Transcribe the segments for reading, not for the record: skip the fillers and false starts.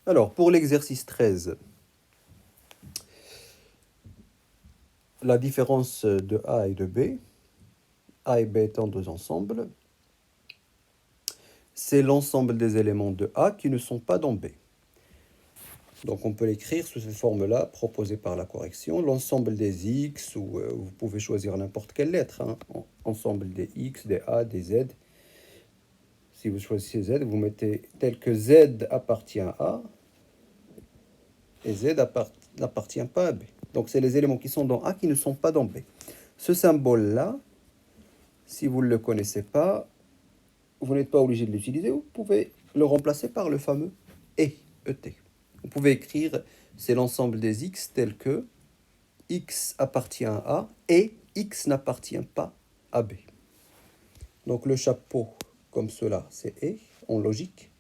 Alors, pour l'exercice 13, la différence de A et de B, A et B étant deux ensembles, c'est l'ensemble des éléments de A qui ne sont pas dans B. Donc on peut l'écrire sous cette forme-là, proposée par la correction. L'ensemble des X, ou vous pouvez choisir n'importe quelle lettre, hein. Ensemble des X, des A, des Z. Si vous choisissez Z, vous mettez tel que Z appartient à A, et Z n'appartient pas à B. Donc c'est les éléments qui sont dans A qui ne sont pas dans B. Ce symbole-là, si vous ne le connaissez pas, vous n'êtes pas obligé de l'utiliser, vous pouvez le remplacer par le fameux ET. Vous pouvez écrire, c'est l'ensemble des X tel que X appartient à A et X n'appartient pas à B. Donc le chapeau, comme cela, c'est E, en logique.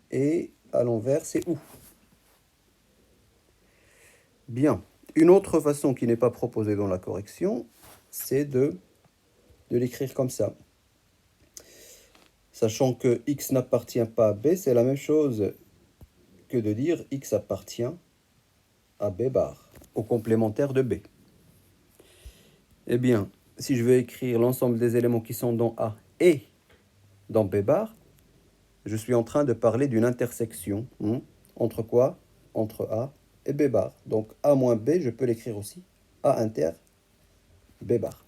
Et à l'envers, c'est OU. Bien. Une autre façon qui n'est pas proposée dans la correction, c'est de l'écrire comme ça. Sachant que X n'appartient pas à B, c'est la même chose que de dire X appartient à B bar, au complémentaire de B. Eh bien, si je veux écrire l'ensemble des éléments qui sont dans A et dans B bar, je suis en train de parler d'une intersection. Entre quoi? Entre A et B bar. Donc A moins B, je peux l'écrire aussi. A inter B bar.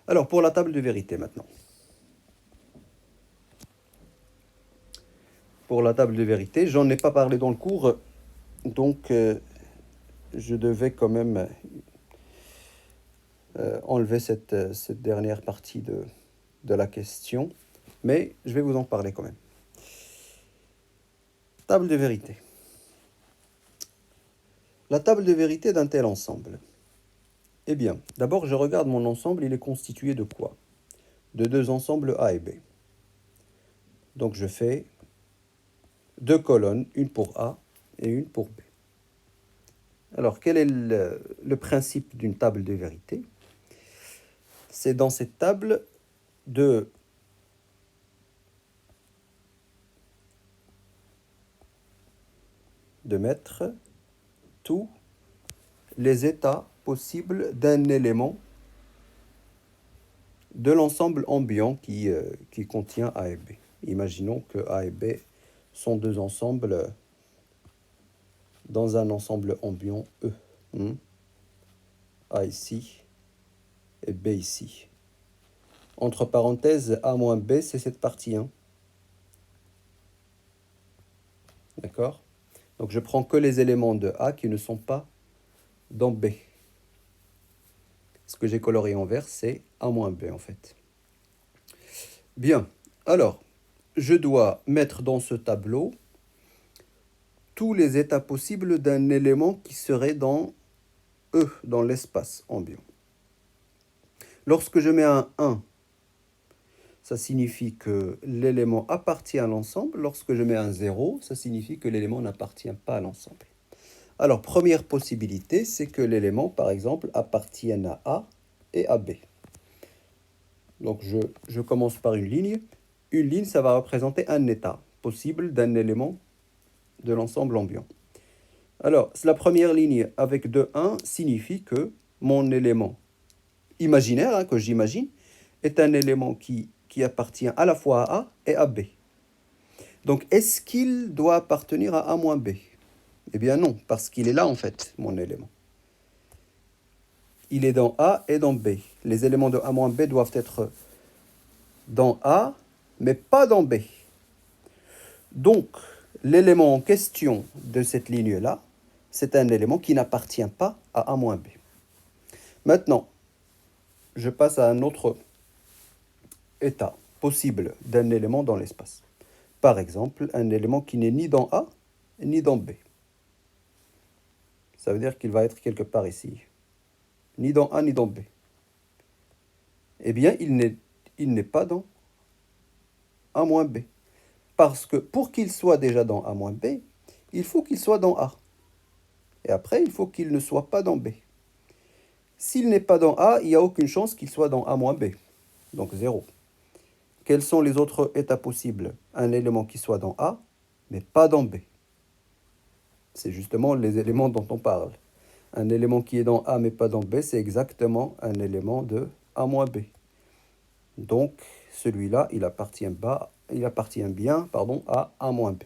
Alors, pour la table de vérité maintenant. Pour la table de vérité, j'en ai pas parlé dans le cours, donc je devais quand même enlever cette dernière partie de la question, mais je vais vous en parler quand même. Table de vérité. La table de vérité d'un tel ensemble. Eh bien, d'abord, je regarde mon ensemble, il est constitué de quoi? De deux ensembles A et B. Donc, je fais deux colonnes, une pour A et une pour B. Alors, quel est le principe d'une table de vérité? C'est dans cette table de mettre tous les états possibles d'un élément de l'ensemble ambiant qui contient A et B. Imaginons que A et B sont deux ensembles dans un ensemble ambiant E. A ici et B ici. Entre parenthèses, A moins B, c'est cette partie 1. D'accord? Donc je prends que les éléments de A qui ne sont pas dans B. Ce que j'ai coloré en vert, c'est A moins B en fait. Bien, alors, je dois mettre dans ce tableau tous les états possibles d'un élément qui serait dans E, dans l'espace ambiant. Lorsque je mets un 1, ça signifie que l'élément appartient à l'ensemble. Lorsque je mets un 0, ça signifie que l'élément n'appartient pas à l'ensemble. Alors, première possibilité, c'est que l'élément, par exemple, appartienne à A et à B. Donc, je commence par une ligne. Une ligne, ça va représenter un état possible d'un élément de l'ensemble ambiant. Alors, la première ligne avec 2, 1 signifie que mon élément imaginaire, que j'imagine, est un élément qui appartient à la fois à A et à B. Donc, est-ce qu'il doit appartenir à A moins B? Eh bien non, parce qu'il est là en fait, mon élément. Il est dans A et dans B. Les éléments de A moins B doivent être dans A, mais pas dans B. Donc, l'élément en question de cette ligne-là, c'est un élément qui n'appartient pas à A moins B. Maintenant, je passe à un autre état possible d'un élément dans l'espace. Par exemple, un élément qui n'est ni dans A, ni dans B. Ça veut dire qu'il va être quelque part ici. Ni dans A, ni dans B. Eh bien, il n'est pas dans A moins B. Parce que pour qu'il soit déjà dans A moins B, il faut qu'il soit dans A. Et après, il faut qu'il ne soit pas dans B. S'il n'est pas dans A, il n'y a aucune chance qu'il soit dans A moins B. Donc 0. Quels sont les autres états possibles? Un élément qui soit dans A, mais pas dans B. C'est justement les éléments dont on parle. Un élément qui est dans A, mais pas dans B, c'est exactement un élément de A moins B. Donc, celui-là, il appartient bien à A moins B.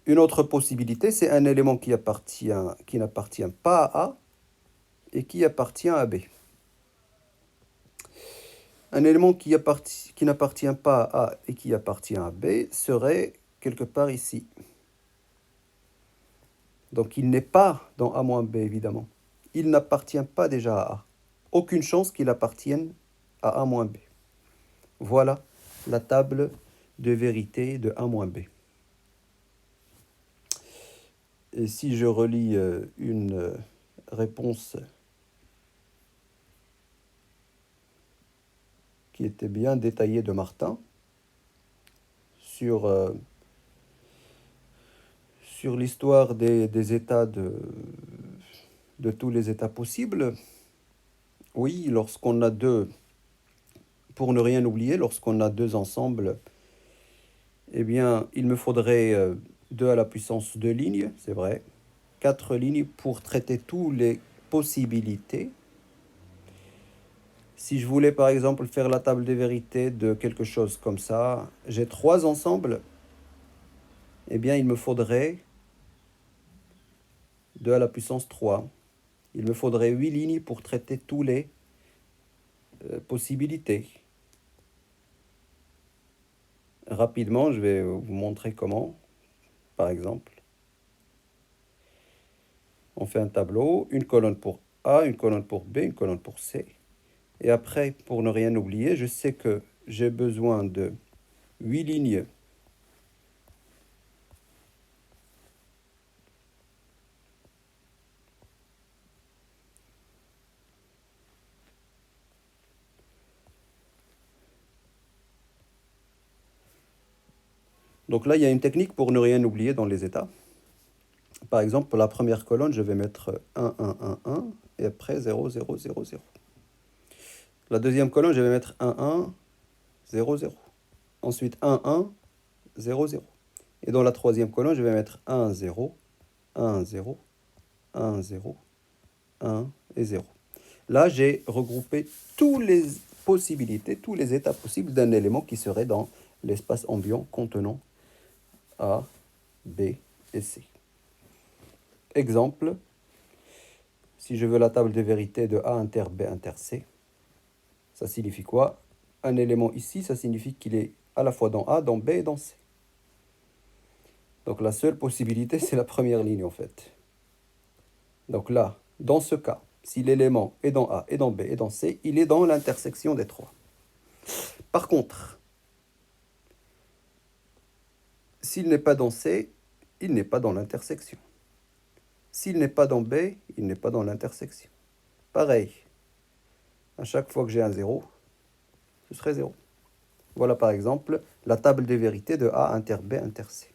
Une autre possibilité, c'est un élément qui n'appartient pas à A et qui appartient à B. Un élément qui n'appartient pas à A et qui appartient à B serait quelque part ici. Donc il n'est pas dans A-B, évidemment. Il n'appartient pas déjà à A. Aucune chance qu'il appartienne à A-B. Voilà la table de vérité de A-B. Et si je relis une réponse qui était bien détaillée de Martin sur l'histoire des états de tous les états possibles, oui, lorsqu'on a deux, pour ne rien oublier, lorsqu'on a deux ensembles, eh bien, il me faudrait 2 à la puissance 2 lignes, c'est vrai, 4 lignes pour traiter toutes les possibilités. Si je voulais par exemple faire la table des vérités de quelque chose comme ça, j'ai 3 ensembles, eh bien il me faudrait 2 à la puissance 3. Il me faudrait 8 lignes pour traiter toutes les possibilités. Rapidement, je vais vous montrer comment. Par exemple, on fait un tableau, une colonne pour A, une colonne pour B, une colonne pour C. Et après, pour ne rien oublier, je sais que j'ai besoin de 8 lignes Donc là, il y a une technique pour ne rien oublier dans les états. Par exemple, pour la première colonne, je vais mettre 1, 1, 1, 1, et après 0, 0, 0, 0. La deuxième colonne, je vais mettre 1, 1, 0, 0. Ensuite 1, 1, 0, 0. Et dans la troisième colonne, je vais mettre 1, 0, 1, 0, 1, 0, 1 et 0. Là, j'ai regroupé toutes les possibilités, tous les états possibles d'un élément qui serait dans l'espace ambiant contenant A, B et C. Exemple, si je veux la table de vérité de A inter B inter C, ça signifie quoi? Un élément ici, ça signifie qu'il est à la fois dans A, dans B et dans C. Donc la seule possibilité, c'est la première ligne en fait. Donc là, dans ce cas, si l'élément est dans A, est dans B et dans C, il est dans l'intersection des trois. Par contre, s'il n'est pas dans C, il n'est pas dans l'intersection. S'il n'est pas dans B, il n'est pas dans l'intersection. Pareil, à chaque fois que j'ai un 0, ce serait 0. Voilà par exemple la table des vérités de A inter B inter C.